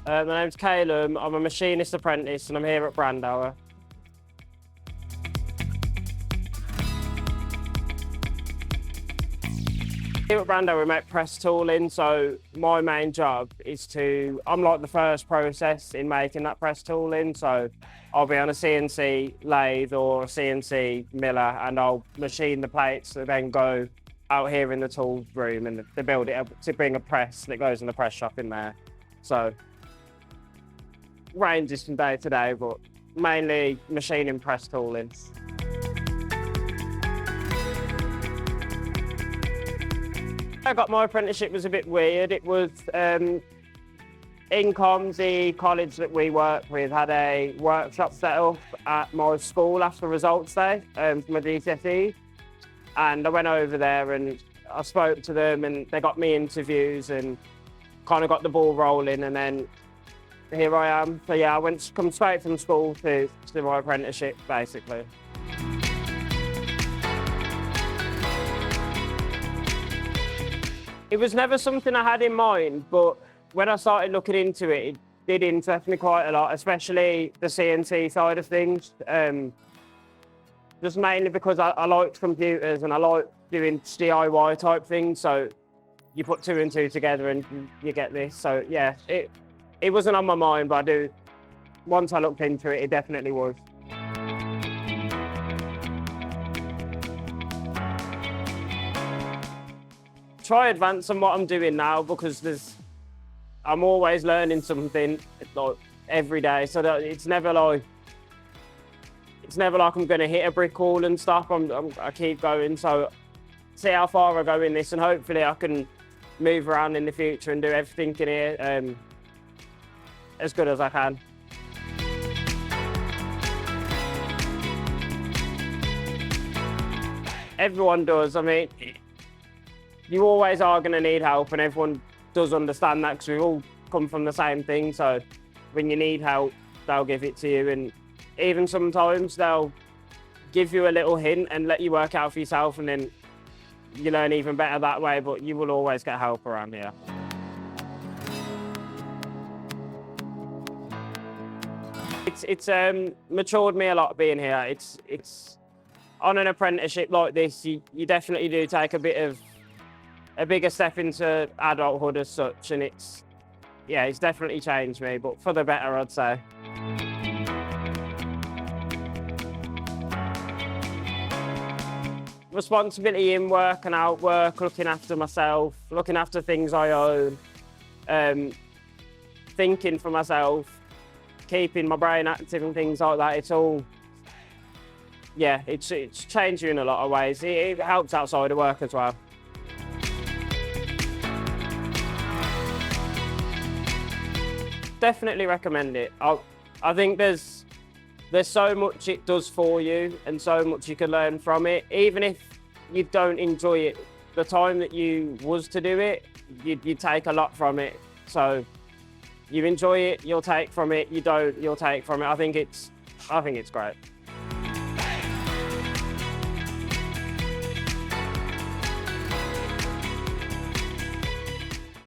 My name's Kaielum, I'm a machinist apprentice and I'm here at Brandauer. Here at Brandauer we make press tooling, so my main job is I'm like the first process in making that press tooling, so I'll be on a CNC lathe or a CNC miller and I'll machine the plates that then go out here in the tool room and they build it up to bring a press that goes in the press shop in there. So ranges from day to day, but mainly machining press tooling. I got my apprenticeship was a bit weird. It was in comms, the college that we work with had a workshop set up at my school after results day for my GCSE. And I went over there and I spoke to them and they got me interviews and kind of got the ball rolling, and then here I am. So yeah, come straight from school to my apprenticeship basically. It was never something I had in mind, but when I started looking into it, it did interest me quite a lot, especially the CNC side of things. Just mainly because I liked computers and I like doing DIY type things. So you put two and two together and you get this. So yeah, it wasn't on my mind, but once I looked into it, it definitely was. Try advance on what I'm doing now because I'm always learning something like every day. So that it's never like I'm going to hit a brick wall and stuff. I keep going. So see how far I go in this, and hopefully I can move around in the future and do everything in here as good as I can. Everyone does. I mean, you always are going to need help, and everyone does understand that because we all come from the same thing. So when you need help, they'll give it to you, and even sometimes they'll give you a little hint and let you work out for yourself, and then you learn even better that way, but you will always get help around here. It's matured me a lot being here. It's on an apprenticeship like this, you definitely do take a bigger step into adulthood as such, and it's definitely changed me, but for the better, I'd say. Responsibility in work and out work, looking after myself, looking after things I own, thinking for myself, keeping my brain active and things like that. It's all, it's changed you in a lot of ways. It helps outside of work as well. Definitely recommend it. I think there's so much it does for you and so much you can learn from it. Even if you don't enjoy it, the time that you was to do it, you take a lot from it. So you enjoy it, you'll take from it. You don't, you'll take from it. I think it's great.